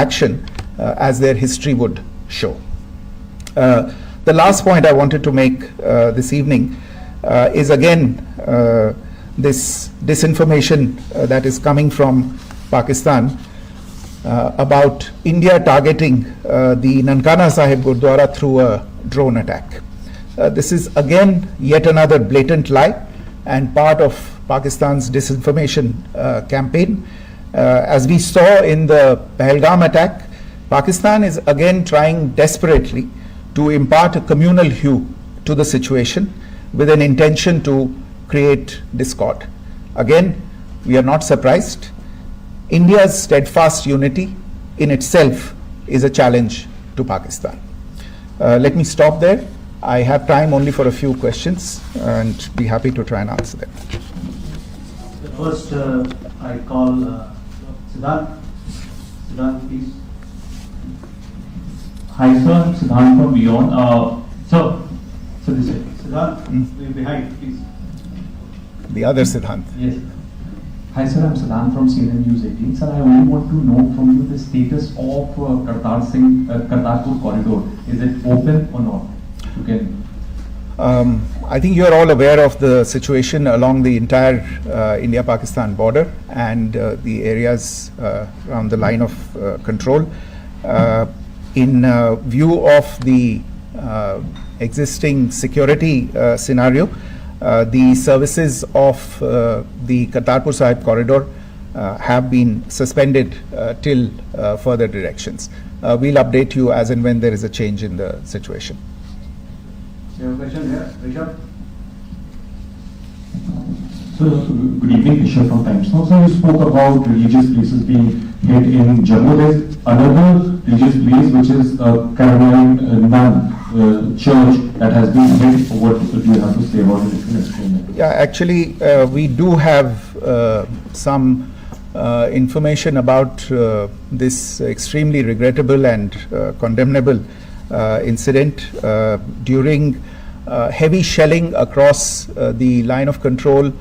action as their history would show. The last point I wanted to make this evening is again this disinformation that is coming from Pakistan about India targeting the Nankana Sahib Gurdwara through a drone attack. This is again yet another blatant lie and part of Pakistan's disinformation campaign. As we saw in the Pahalgam attack, Pakistan is again trying desperately to impart a communal hue to the situation with an intention to create discord. Again, we are not surprised. India's steadfast unity in itself is a challenge to Pakistan. Let me stop there. I have time only for a few questions and be happy to try and answer them. First, I call Siddharth. Siddharth, please. Hi, sir. I'm Siddharth from Beyond. So this is Siddharth, behind, please. The other Siddhant. Yes. Hi, sir. I'm Siddharth from CNN News 18. Sir, I only want to know from you the status of Kartarpur corridor. Is it open or not? You can. I think you are all aware of the situation along the entire India-Pakistan border and the areas around the line of control. In view of the existing security scenario, the services of the Kartarpur Sahib corridor have been suspended till further directions. We'll update you as and when there is a change in the situation. You have a question here, Rishabh? So, good evening, Rishabh from Times Now. So, you spoke about religious places being hit in Jammu. There's another religious place which is Caroline Nun church that has been hit. What do you have to say about it? If you can explain that. Yeah, actually, we do have some information about this extremely regrettable and condemnable incident during heavy shelling across the line of control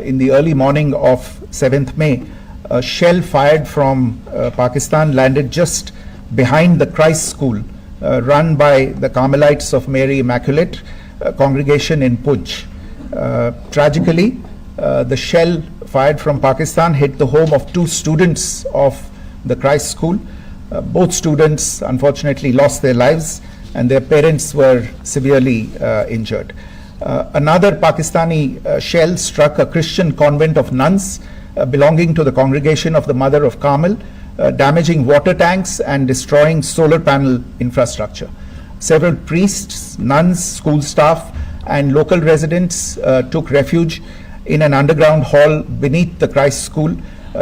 in the early morning of 7th May. A shell fired from Pakistan landed just behind the Christ School run by the Carmelites of Mary Immaculate congregation in Puj. Tragically, the shell fired from Pakistan hit the home of 2 students of the Christ School. Both students unfortunately lost their lives and their parents were severely injured. Another Pakistani shell struck a Christian convent of nuns belonging to the congregation of the Mother of Carmel, damaging water tanks and destroying solar panel infrastructure. Several priests, nuns, school staff and local residents took refuge in an underground hall beneath the Christ School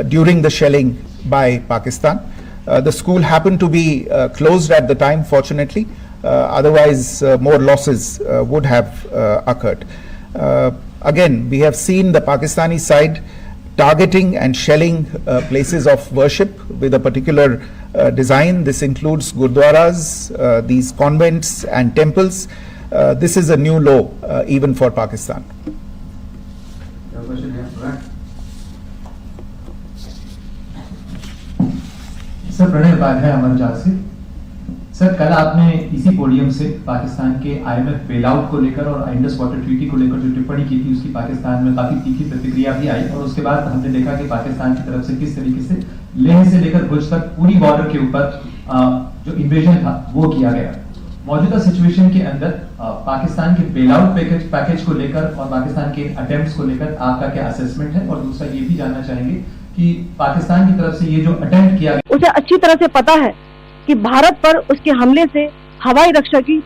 during the shelling by Pakistan. The school happened to be closed at the time, fortunately. Otherwise, more losses would have occurred. Again, we have seen the Pakistani side targeting and shelling places of worship with a particular design. This includes gurdwaras, these convents and temples. This is a new low even for Pakistan. You have a question here, right? Sir Pranay Upadhyay Amar Ujala से। Sir कल आपने इसी podium से पाकिस्तान के IMF bailout को लेकर और Indus water treaty को लेकर जो टिप्पणी की थी उसकी पाकिस्तान में काफी तीखी प्रतिक्रिया भी आई और उसके बाद हमने देखा कि पाकिस्तान की तरफ से किस तरीके से लेह से लेकर भुज तक पूरी बॉर्डर के ऊपर जो इन्वेजन था वो किया गया। मौजूदा सिचुएशन के अंदर पाकिस्तान के बेलआउट पैकेज को लेकर और पाकिस्तान के अटेम्प्ट्स को लेकर आपका क्या असेसमेंट है और दूसरा ये भी जानना चाहेंगे कि पाकिस्तान की तरफ से ये जो अटेम्प्ट किया गया उसे अच्छी तरह से पता है कि भारत पर उसके हमले से हवाई रक्षा की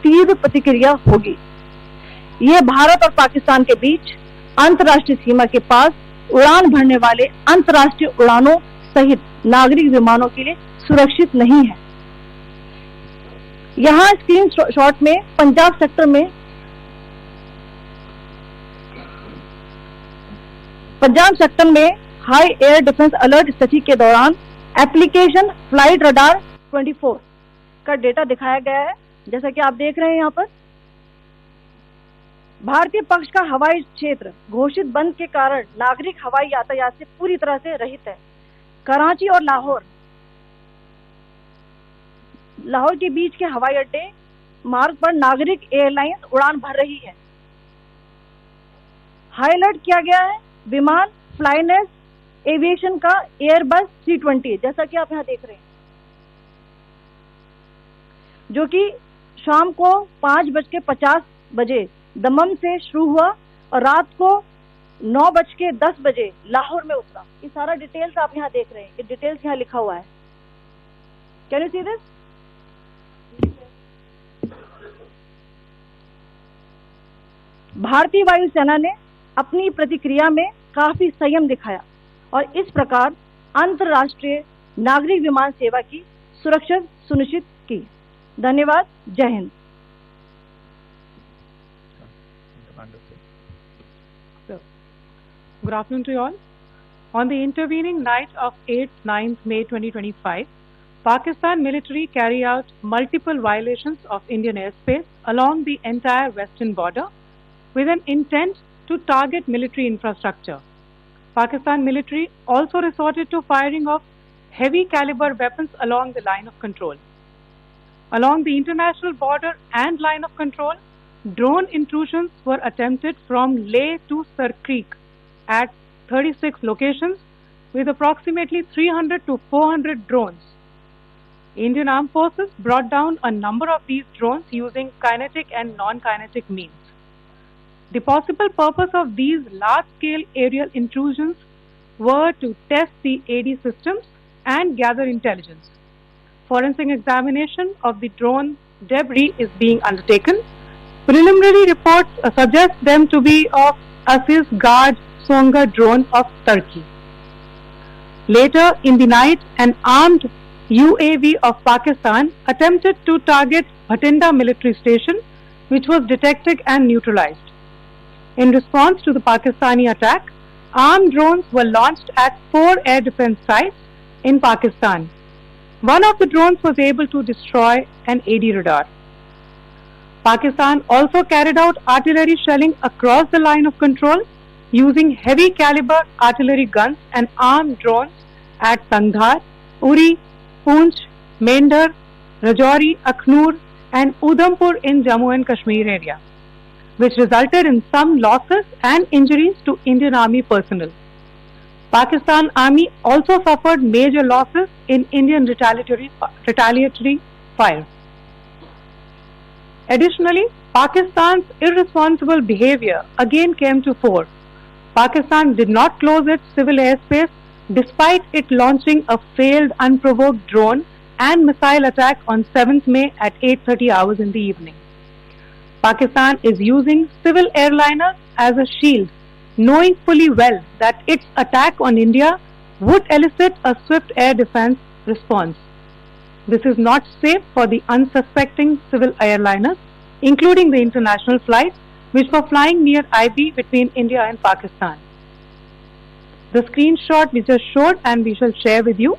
तीव्र प्रतिक्रिया होगी। यह भारत और पाकिस्तान के बीच अंतर्राष्ट्रीय सीमा के पास उड़ान भरने वाले अंतर्राष्ट्रीय उड़ानों सहित नागरिक विमानों के लिए सुरक्षित नहीं है। यहाँ स्क्रीन शॉट में पंजाब सेक्टर में हाई एयर डिफेंस अलर्ट स्थिति के दौरान एप्लीकेशन फ्लाइट रडार 24 का डेटा दिखाया गया है। जैसा कि आप देख रहे हैं यहाँ पर भारतीय पक्ष का हवाई क्षेत्र घोषित बंद के कारण नागरिक हवाई यातायात से पूरी तरह से रहित है। कराची और लाहौर के बीच के हवाई अड्डे मार्ग पर नागरिक एयरलाइंस उड़ान भर रही है। हाईलाइट किया गया है विमान फ्लाइनेस एविएशन का एयरबस 320, जैसा कि आप यहां देख रहे हैं, जो कि शाम को 5:50 दमम से शुरू हुआ और रात को 9:10 लाहौर में उतरा। ये सारा डिटेल्स आप यहां देख रहे हैं, ये डिटेल्स यहां लिखा हुआ है। Can you see this? भारतीय वायुसेना ने अपनी प्रतिक्रिया में काफी संयम दिखाया और इस प्रकार अंतर्राष्ट्रीय नागरिक विमान सेवा की सुरक्षा सुनिश्चित की। धन्यवाद। जय Hind. Good afternoon to you all. On the intervening night of 8th 9th May 2025, Pakistan military carried out multiple violations of Indian airspace along the entire western border with an intent to target military infrastructure. Pakistan military also resorted to firing of heavy caliber weapons along the line of control. Along the international border and line of control, drone intrusions were attempted from Leh to Sar Creek at 36 locations with approximately 300 to 400 drones. Indian Armed Forces brought down a number of these drones using kinetic and non-kinetic means. The possible purpose of these large-scale aerial intrusions were to test the AD systems and gather intelligence. Forensic examination of the drone debris is being undertaken. Preliminary reports suggest them to be of Aziz Guard Songa drone of Turkey. Later in the night, an armed UAV of Pakistan attempted to target Bhatinda military station, which was detected and neutralized. In response to the Pakistani attack, armed drones were launched at 4 air defense sites in Pakistan. One of the drones was able to destroy an AD radar. Pakistan also carried out artillery shelling across the line of control using heavy caliber artillery guns and armed drones at Tangdhar, Uri, Poonch, Mendhar, Rajouri, Akhnur and Udhampur in Jammu and Kashmir area, which resulted in some losses and injuries to Indian Army personnel. Pakistan Army also suffered major losses in Indian retaliatory fire. Additionally, Pakistan's irresponsible behavior again came to fore. Pakistan did not close its civil airspace despite it launching a failed unprovoked drone and missile attack on 7th May at 8:30 hours in the evening. Pakistan is using civil airliners as a shield, knowing fully well that its attack on India would elicit a swift air defense response. This is not safe for the unsuspecting civil airliners, including the international flights which were flying near IB between India and Pakistan. The screenshot we just showed and we shall share with you,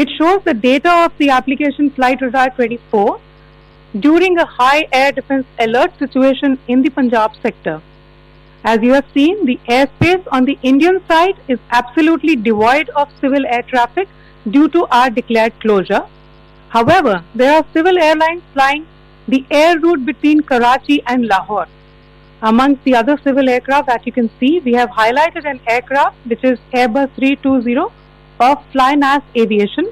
it shows the data of the application Flight Radar 24 during a high air defense alert situation in the Punjab sector. As you have seen, the airspace on the Indian side is absolutely devoid of civil air traffic due to our declared closure. However, there are civil airlines flying the air route between Karachi and Lahore. Amongst the other civil aircraft that you can see, we have highlighted an aircraft which is Airbus 320 of Flynas Aviation,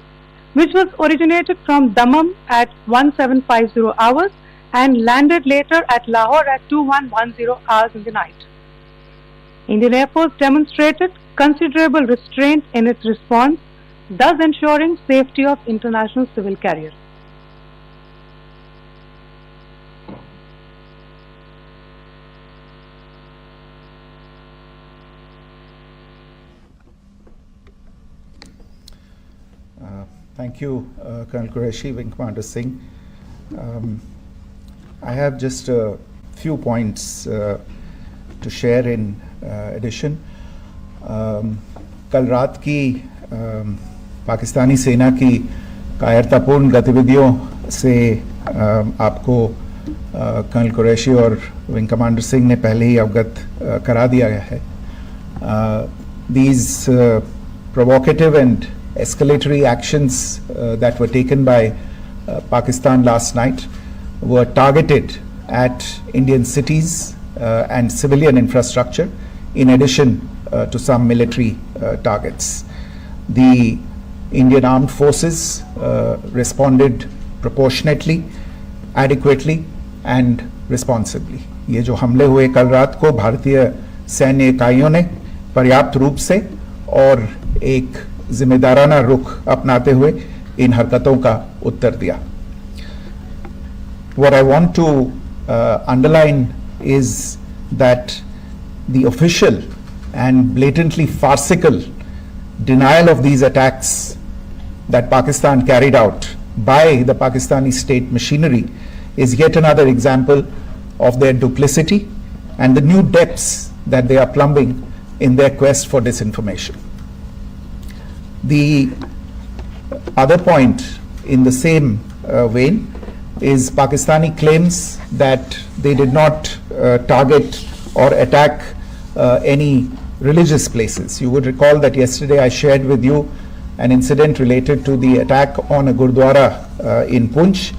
which was originated from Dammam at 1750 hours and landed later at Lahore at 2110 hours in the night. Indian Air Force demonstrated considerable restraint in its response, thus ensuring safety of international civil carriers. Thank you, Colonel Qureshi, Wing Commander Singh. I have just a few points to share in addition. कल रात की पाकिस्तानी सेना की कायरतापूर्ण गतिविधियों से आपको colonel Qureshi और विंग कमांडर सिंह ने पहले ही अवगत करा दिया गया है. These provocative and escalatory actions that were taken by Pakistan last night were targeted at Indian cities and civilian infrastructure, in addition to some military targets. The Indian armed forces responded proportionately, adequately and responsibly. ये जो हमले हुए कल रात को भारतीय सैन्य इकाइयों ने पर्याप्त रूप से और एक जिम्मेदाराना रुख अपनाते हुए इन हरकतों का उत्तर दिया. What I want to underline is that the official and blatantly farcical denial of these attacks that Pakistan carried out by the Pakistani state machinery is yet another example of their duplicity and the new depths that they are plumbing in their quest for disinformation. The other point in the same vein is Pakistani claims that they did not target or attack any religious places. You would recall that yesterday I shared with you an incident related to the attack on a Gurdwara in Poonch.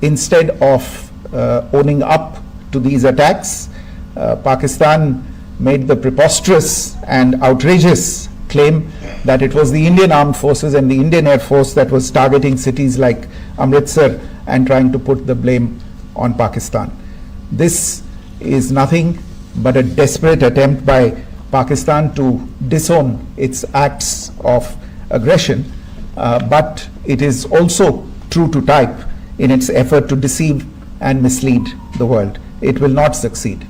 Instead of owning up to these attacks, Pakistan made the preposterous and outrageous claim that it was the Indian armed forces and the Indian Air Force that was targeting cities like Amritsar and trying to put the blame on Pakistan. This is nothing but a desperate attempt by Pakistan to disown its acts of aggression, but it is also true to type in its effort to deceive and mislead the world. It will not succeed.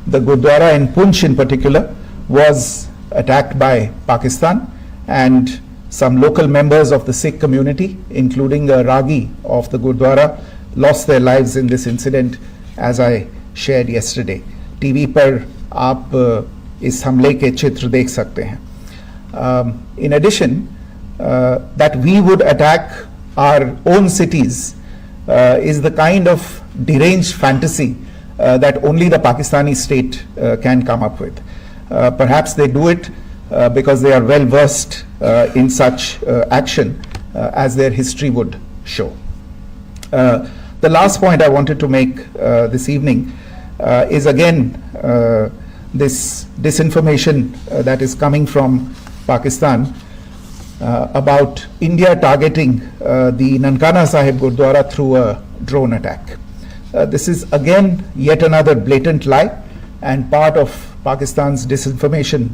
The Gurdwara in Poonch in particular was attacked by Pakistan, and some local members of the Sikh community, including a Ragi of the Gurdwara, lost their lives in this incident, as I shared yesterday. TV पर आप इस हमले के चित्र देख सकते हैं. In addition, that we would attack our own cities is the kind of deranged fantasy that only the Pakistani state can come up with. Perhaps they do it because they are well versed in such action, as their history would show. The last point I wanted to make this evening is again this disinformation that is coming from Pakistan about India targeting the Nankana Sahib Gurdwara through a drone attack. This is again yet another blatant lie and part of Pakistan's disinformation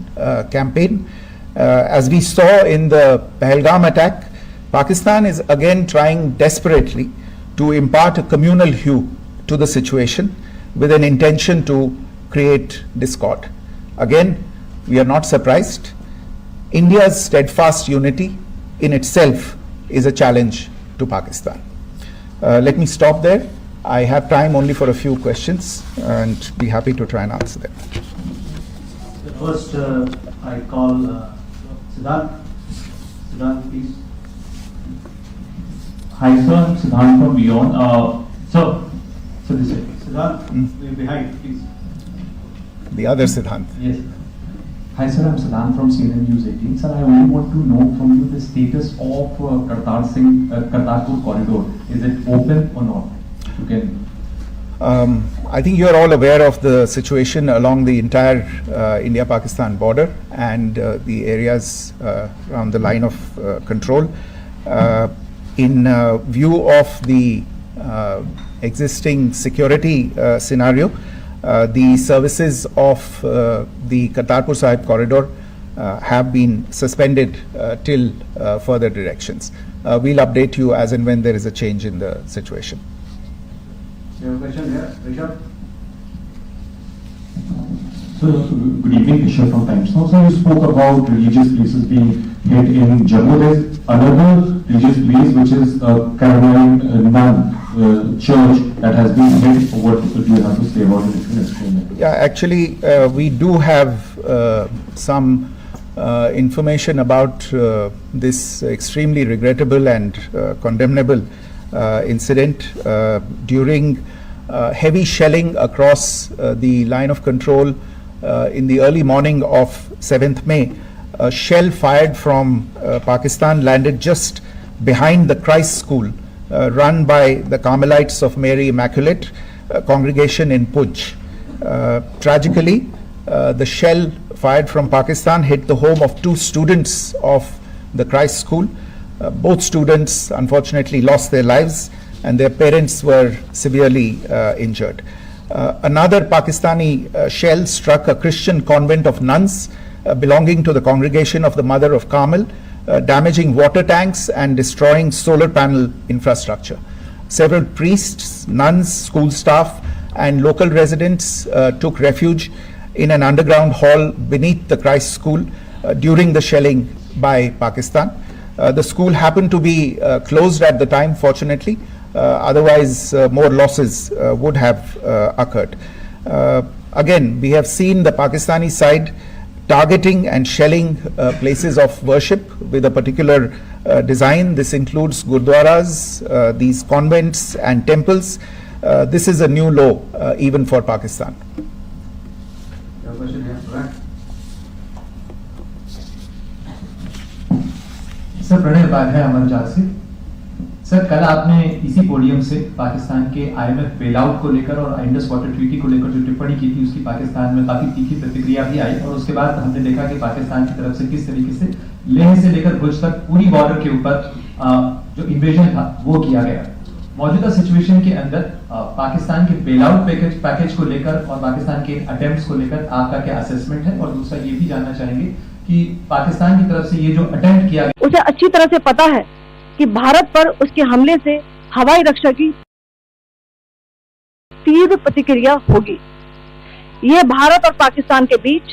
campaign. As we saw in the Pahalgam attack, Pakistan is again trying desperately to impart a communal hue to the situation with an intention to create discord. Again, we are not surprised. India's steadfast unity in itself is a challenge to Pakistan. Let me stop there. I have time only for a few questions and be happy to try and answer them. First, I call Siddharth. Siddharth, please. Hi sir, I'm Siddharth from Beyond. So this is Siddharth, behind, please. The other Siddhant. yes. Hi sir, I'm Siddharth from CNN News 18. Sir, I only want to know from you the status of Kartarpur corridor. Is it open or not? You can. I think you are all aware of the situation along the entire India-Pakistan border and the areas around the line of control. In view of the existing security scenario, the services of the Kartarpur Sahib corridor have been suspended till further directions. We'll update you as and when there is a change in the situation. You have a question here, Rishabh? So, good evening, Kishan from Times Now. So, you spoke about religious places being hit in Jammu. There's another religious place which is Caroline Nun church that has been hit. What do you have to say about it? If you can explain it. Yeah, actually, we do have some information about this extremely regrettable and condemnable incident during heavy shelling across the line of control in the early morning of 7th May. a shell fired from Pakistan landed just behind the Christ School run by the Carmelites of Mary Immaculate congregation in Puj. Tragically, the shell fired from Pakistan hit the home of 2 students of the Christ School. Both students unfortunately lost their lives and their parents were severely injured. Another Pakistani shell struck a Christian convent of nuns belonging to the congregation of the Mother of Carmel, damaging water tanks and destroying solar panel infrastructure. Several priests, nuns, school staff and local residents took refuge in an underground hall beneath the Christ School during the shelling by Pakistan. The school happened to be closed at the time, fortunately. Otherwise, more losses would have occurred. Again, we have seen the Pakistani side targeting and shelling places of worship with a particular design. This includes gurdwaras, these convents and temples. This is a new low even for Pakistan. You have a question here, right? Sir Pranay Upadhyay Amar जाल से। Sir कल आपने इसी podium से पाकिस्तान के IMF bailout को लेकर और इंडस वाटर ट्रीटी को लेकर जो टिप्पणी की थी उसकी पाकिस्तान में काफी तीखी प्रतिक्रिया भी आई और उसके बाद हमने देखा कि पाकिस्तान की तरफ से किस तरीके से लेह से लेकर भुज तक पूरी बॉर्डर के ऊपर जो इन्वेजन था वो किया गया। मौजूदा सिचुएशन के अंदर पाकिस्तान के बेलआउट पैकेज को लेकर और पाकिस्तान के अटेम्प्ट्स को लेकर आपका क्या असेसमेंट है, और दूसरा ये भी जानना चाहेंगे कि पाकिस्तान की तरफ से ये जो अटेम्प्ट किया गया उसे अच्छी तरह से पता है कि भारत पर उसके हमले से हवाई रक्षा की तीव्र प्रतिक्रिया होगी। ये भारत और पाकिस्तान के बीच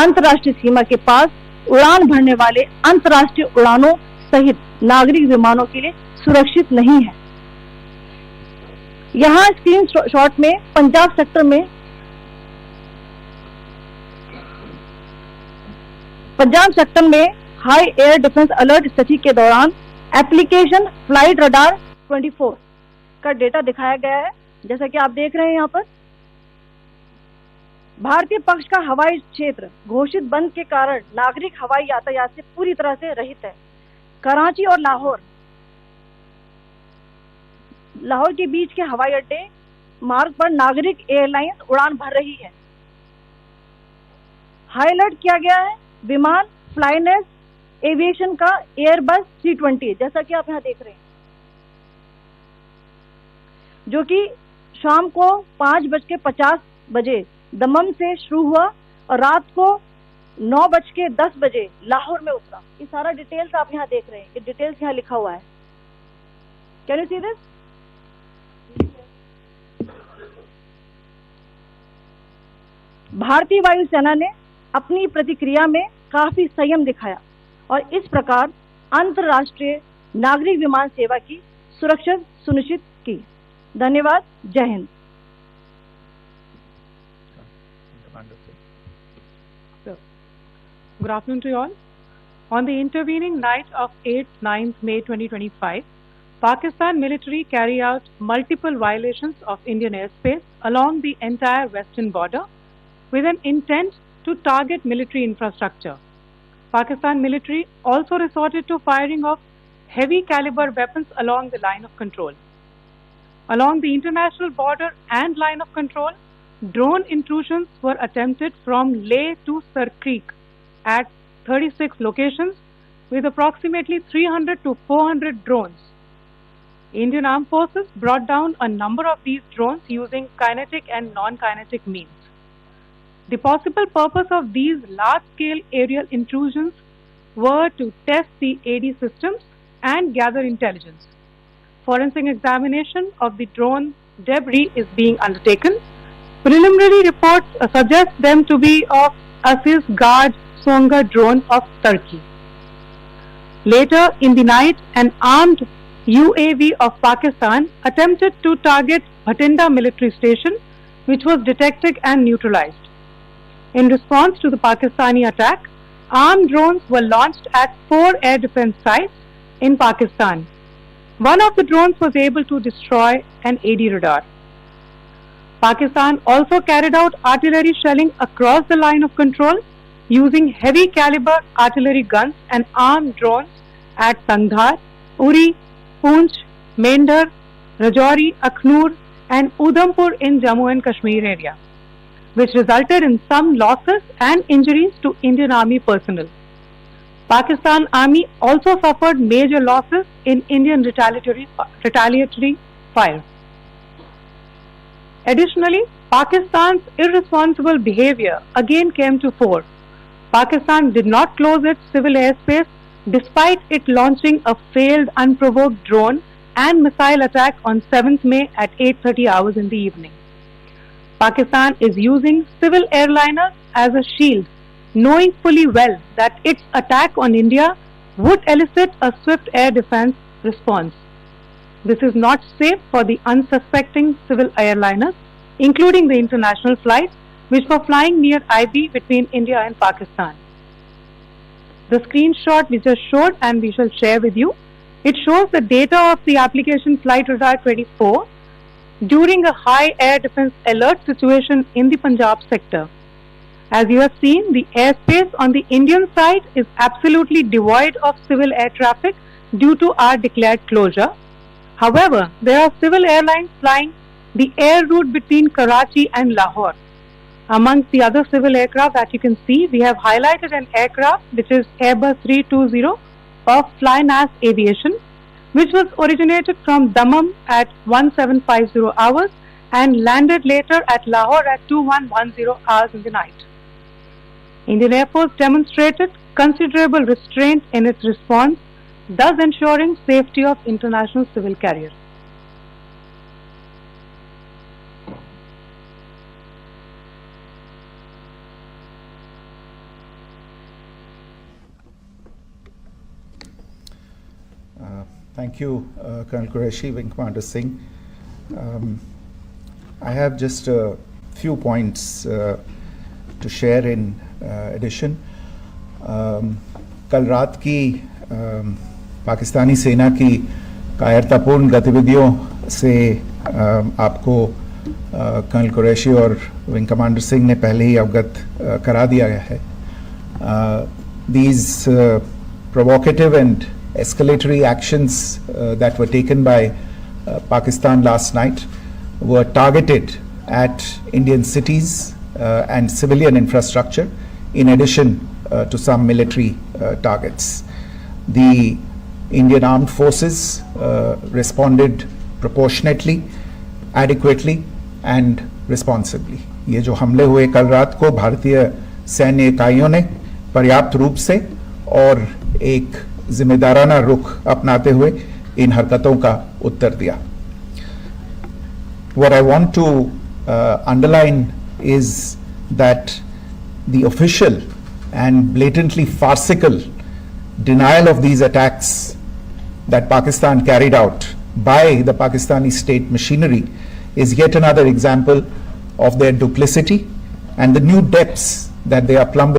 अंतर्राष्ट्रीय सीमा के पास उड़ान भरने वाले अंतर्राष्ट्रीय उड़ानों सहित नागरिक विमानों के लिए सुरक्षित नहीं है। यहाँ स्क्रीन शॉट में पंजाब सेक्टर में हाई एयर डिफेंस अलर्ट स्थिति के दौरान एप्लीकेशन फ्लाइट रडार 24 का डेटा दिखाया गया है। जैसा कि आप देख रहे हैं यहाँ पर भारतीय पक्ष का हवाई क्षेत्र घोषित बंद के कारण नागरिक हवाई यातायात से पूरी तरह से रहित है। कराची और लाहौर के बीच के हवाई अड्डे मार्ग पर नागरिक एयरलाइंस उड़ान भर रही है। हाई अलर्ट किया गया है विमान फ्लाइनेस एविएशन का एयरबस 320, जैसा कि आप यहाँ देख रहे हैं, जो कि शाम को 5:50 बजे दमम से शुरू हुआ और रात को 9:10 बजे लाहौर में उतरा। ये सारा डिटेल्स आप यहाँ देख रहे हैं, ये डिटेल्स यहाँ लिखा हुआ है। Can you see this? भारतीय वायुसेना ने अपनी प्रतिक्रिया में काफी संयम दिखाया और इस प्रकार अंतर्राष्ट्रीय नागरिक विमान सेवा की सुरक्षा सुनिश्चित की। धन्यवाद। जय Hind. Good afternoon to you all. On the intervening night of 8-9 May 2025, Pakistan military carried out multiple violations of Indian airspace along the entire western border with an intent to target military infrastructure. Pakistan military also resorted to firing of heavy caliber weapons along the line of control. Along the international border and line of control, drone intrusions were attempted from Leh to Sar Creek at 36 locations with approximately 300 to 400 drones. Indian Armed Forces brought down a number of these drones using kinetic and non-kinetic means. The possible purpose of these large-scale aerial intrusions were to test the AD systems and gather intelligence. Forensic examination of the drone debris is being undertaken. Preliminary reports suggest them to be of Aziz Guard Songa drone of Turkey. Later in the night, an armed UAV of Pakistan attempted to target Bhatinda military station, which was detected and neutralized. In response to the Pakistani attack, armed drones were launched at 4 air defense sites in Pakistan. One of the drones was able to destroy an AD radar. Pakistan also carried out artillery shelling across the line of control using heavy caliber artillery guns and armed drones at Tangdhar, Uri, Poonch, Mendhar, Rajouri, Akhnur and Udhampur in Jammu and Kashmir area, which resulted in some losses and injuries to Indian Army personnel. Pakistan Army also suffered major losses in Indian retaliatory fire. Additionally, Pakistan's irresponsible behavior again came to fore. Pakistan did not close its civil airspace despite it launching a failed unprovoked drone and missile attack on 7th May at 8:30 hours in the evening. Pakistan is using civil airliners as a shield, knowing fully well that its attack on India would elicit a swift air defense response. This is not safe for the unsuspecting civil airliners, including the international flights which were flying near IB between India and Pakistan. The screenshot we just showed and we shall share with you, it shows the data of the application Flight Radar 24 during a high air defense alert situation in the Punjab sector. As you have seen, the airspace on the Indian side is absolutely devoid of civil air traffic due to our declared closure. However, there are civil airlines flying the air route between Karachi and Lahore. Amongst the other civil aircraft that you can see, we have highlighted an aircraft which is Airbus 320 of Flynas Aviation, which was originated from Dammam at 1750 hours and landed later at Lahore at 2110 hours in the night. Indian Air Force demonstrated considerable restraint in its response, thus ensuring safety of international civil carriers. Thank you, Colonel Qureshi, Wing Commander Singh. I have just a few points to share in addition. कल रात की पाकिस्तानी सेना की कायरतापूर्ण गतिविधियों से आपको colonel Qureshi और विंग कमांडर सिंह ने पहले ही अवगत करा दिया गया है. These provocative and escalatory actions that were taken by Pakistan last night were targeted at Indian cities and civilian infrastructure, in addition to some military targets. The Indian armed forces responded proportionately, adequately and responsibly. ये जो हमले हुए कल रात को भारतीय सैन्य इकाइयों ने पर्याप्त रूप से और एक जिम्मेदाराना रुख अपनाते हुए इन हरकतों का उत्तर दिया. What I want to underline is that the official and blatantly farcical denial of these attacks that Pakistan carried out by the Pakistani state machinery is yet another example of their duplicity and the new depths that they are plumbing